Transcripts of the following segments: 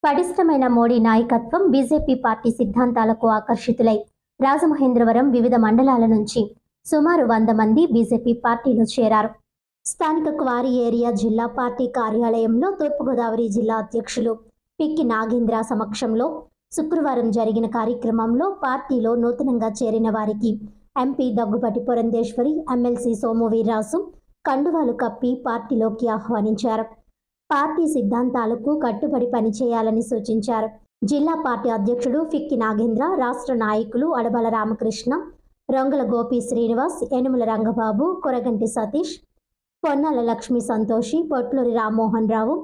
పటిష్టమైన మోడీ నాయకత్వం, BJP party సిద్ధాంతాలకు ఆకర్షితులై రాజమహేంద్రవరం వివిధ మండలాల నుంచి సుమారు 100 మంది బీజేపీ పార్టీలో చేరారు. స్థానిక క్వారీ ఏరియా జిల్లా పార్టీ కార్యాలయంలో తూర్పుగోదావరి జిల్లా అధ్యక్షులు పిక్కి నాగేంద్ర సమక్షంలో శుక్రవారం జరిగిన కార్యక్రమంలో పార్టీలో నూతనంగా చేరిన వారికి ఎంపీ దగ్గుబాటి పురంధేశ్వరి, ఎమ్మెల్సీ సోము వీర్రాజు కండువాలు కప్పి పార్టీలోకి ఆహ్వానించారు. పార్టీ సిద్ధాంతాలకు కట్టుబడి పనిచేయాలని సూచించారు. జిల్లా పార్టీ అధ్యక్షుడు పిక్కి నాగేంద్ర, రాష్ట్ర నాయకులు అడబాల రామకృష్ణ, రొంగల గోపి శ్రీనివాస్, యనుమల రంగబాబు, కొరగంటి సతీష్, పొన్నాల లక్ష్మీ సంతోషి, పొట్లూరి రామ్మోహన్ రావు,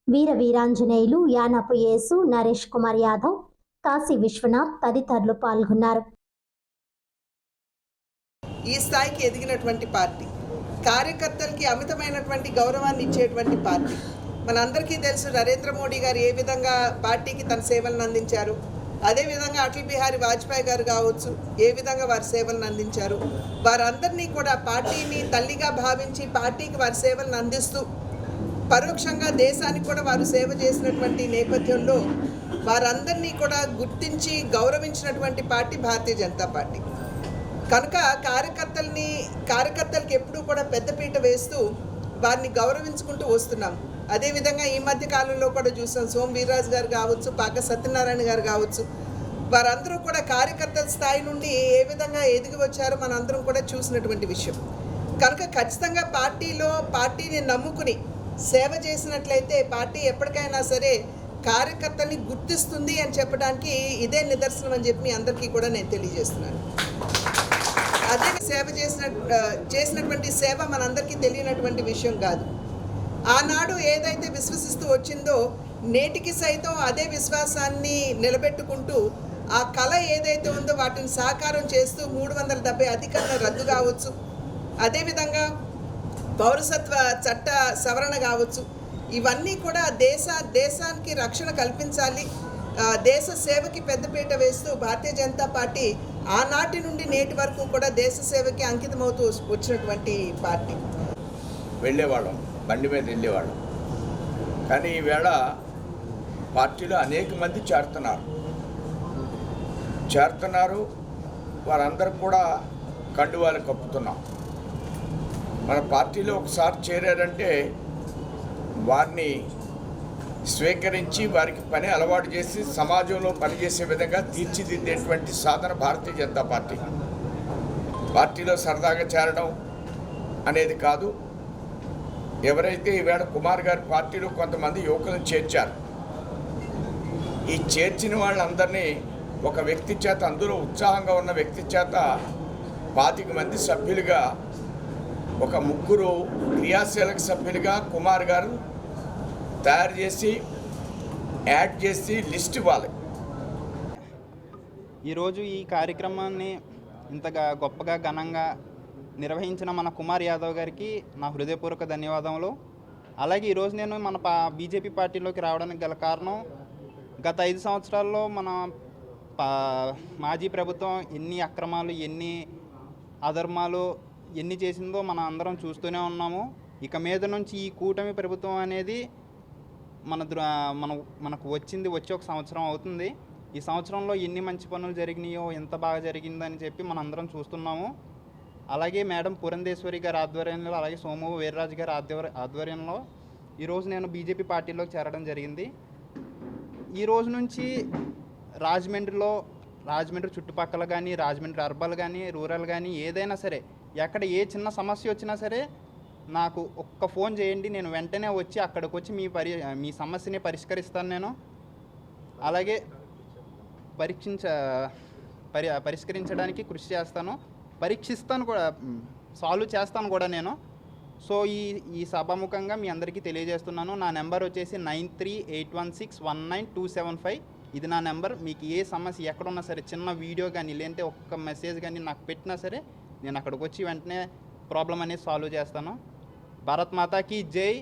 వీర వీరాంజనేయులు, యానపు యేసు, నరేష్ కుమార్ యాదవ్, కాశీ విశ్వనాథ్ తదితరులు పాల్గొన్నారు. ఈ స్థాయికి ఎదిగినటువంటి పార్టీ, కార్యకర్తలకి అమితమైనటువంటి గౌరవాన్ని ఇచ్చేటువంటి పార్టీ. మనందరికీ తెలుసు నరేంద్ర మోడీ గారు ఏ విధంగా పార్టీకి తన సేవలను అందించారు. అదేవిధంగా అటల్ బిహారీ వాజ్పేయి గారు కావచ్చు, ఏ విధంగా వారి సేవలను అందించారు. వారందరినీ కూడా పార్టీని తల్లిగా భావించి పార్టీకి వారి సేవలను అందిస్తూ పరోక్షంగా దేశానికి కూడా వారు సేవ చేసినటువంటి నేపథ్యంలో వారందరినీ కూడా గుర్తించి గౌరవించినటువంటి పార్టీ భారతీయ జనతా పార్టీ. కనుక కార్యకర్తలకి ఎప్పుడూ కూడా పెద్దపీట వేస్తూ వారిని గౌరవించుకుంటూ వస్తున్నాం. అదేవిధంగా ఈ మధ్య కాలంలో కూడా చూసాం, సోము వీర్రాజు గారు కావచ్చు, పాక సత్యనారాయణ గారు కావచ్చు, వారందరూ కూడా కార్యకర్తల స్థాయి నుండి ఏ విధంగా ఎదిగి వచ్చారో మనందరం కూడా చూసినటువంటి విషయం. కనుక ఖచ్చితంగా పార్టీని నమ్ముకుని సేవ చేసినట్లయితే పార్టీ ఎప్పటికైనా సరే కార్యకర్తల్ని గుర్తిస్తుంది అని చెప్పడానికి ఇదే నిదర్శనం అని చెప్పి మీ అందరికీ కూడా నేను తెలియజేస్తున్నాను. అదే చేసినటువంటి సేవ మనందరికీ తెలియనటువంటి విషయం కాదు. ఆనాడు ఏదైతే విశ్వసిస్తూ వచ్చిందో నేటికి సైతం అదే విశ్వాసాన్ని నిలబెట్టుకుంటూ ఆ కళ ఏదైతే ఉందో వాటిని సాకారం చేస్తూ 370 అధికరణ రద్దు కావచ్చు, అదేవిధంగా పౌరసత్వ చట్ట సవరణ కావచ్చు, ఇవన్నీ కూడా దేశానికి రక్షణ కల్పించాలి, దేశ సేవకి పెద్దపీట వేస్తూ భారతీయ జనతా పార్టీ ఆనాటి నుండి నేటి వరకు కూడా దేశ సేవకి అంకితమవుతూ వచ్చినటువంటి పార్టీ. వెళ్ళేవాళ్ళం, బండి మీద వెళ్ళేవాళ్ళం. కానీ ఈవేళ పార్టీలో అనేక మంది చేరుతున్నారు. వారందరూ కూడా కండువాలు కప్పుతున్నాం. మన పార్టీలో ఒకసారి చేరారంటే వారిని స్వీకరించి వారికి పని అలవాటు చేసి సమాజంలో పనిచేసే విధంగా తీర్చిదిద్దేటువంటి సాధన భారతీయ జనతా పార్టీ. పార్టీలో సరదాగా చేరడం అనేది కాదు. ఎవరైతే ఈవేళ కుమార్ గారి పార్టీలో కొంతమంది యువకులను చేర్చారు, ఈ చేర్చిన వాళ్ళందరినీ ఒక వ్యక్తి చేత, అందులో ఉత్సాహంగా ఉన్న వ్యక్తి చేత 25 మంది సభ్యులుగా, ఒక 3 క్రియాశీలక సభ్యులుగా కుమార్ గారు తయారు చేసి యాడ్ చేసి లిస్ట్ ఇవ్వాలి. ఈరోజు ఈ కార్యక్రమాన్ని ఇంతగా గొప్పగా ఘనంగా నిర్వహించిన మన కుమార్ యాదవ్ గారికి నా హృదయపూర్వక ధన్యవాదములు. అలాగే ఈరోజు నేను మన బీజేపీ పార్టీలోకి రావడానికి గల కారణం, గత 5 సంవత్సరాల్లో మన మాజీ ప్రభుత్వం ఎన్ని అక్రమాలు, ఎన్ని అధర్మాలు ఎన్ని చేసిందో మనం అందరం చూస్తూనే ఉన్నాము. ఇక మీద నుంచి ఈ కూటమి ప్రభుత్వం అనేది మనకు వచ్చి ఒక సంవత్సరం అవుతుంది. ఈ సంవత్సరంలో ఎన్ని మంచి పనులు జరిగినాయో, ఎంత బాగా జరిగిందని చెప్పి మనందరం చూస్తున్నాము. అలాగే మేడం పురంధేశ్వరి గారి ఆధ్వర్యంలో, అలాగే సోము వీర్రాజు గారి ఆధ్వర్యంలో ఈరోజు నేను బీజేపీ పార్టీలోకి చేరడం జరిగింది. ఈ రోజు నుంచి రాజమండ్రి చుట్టుపక్కల కానీ, రాజమండ్రి అర్బల్ కానీ, రూరల్ కానీ, ఏదైనా సరే, ఎక్కడ ఏ చిన్న సమస్య వచ్చినా సరే నాకు ఒక్క ఫోన్ చేయండి, నేను వెంటనే వచ్చి అక్కడికి వచ్చి మీ సమస్యని పరిష్కరిస్తాను. నేను అలాగే పరిష్కరించడానికి కృషి చేస్తాను, పరీక్షిస్తాను కూడా, సాల్వ్ చేస్తాను కూడా నేను. సో ఈ సభాముఖంగా మీ అందరికీ తెలియజేస్తున్నాను. నా నెంబర్ వచ్చేసి 9381619275. ఇది నా నెంబర్. మీకు ఏ సమస్య ఎక్కడున్నా సరే, చిన్న వీడియో కానీ లేదంటే ఒక్క మెసేజ్ కానీ నాకు పెట్టినా సరే, నేను అక్కడికి వచ్చి వెంటనే ప్రాబ్లం అనేది సాల్వ్ చేస్తాను. భారత్ మాతాకి జై.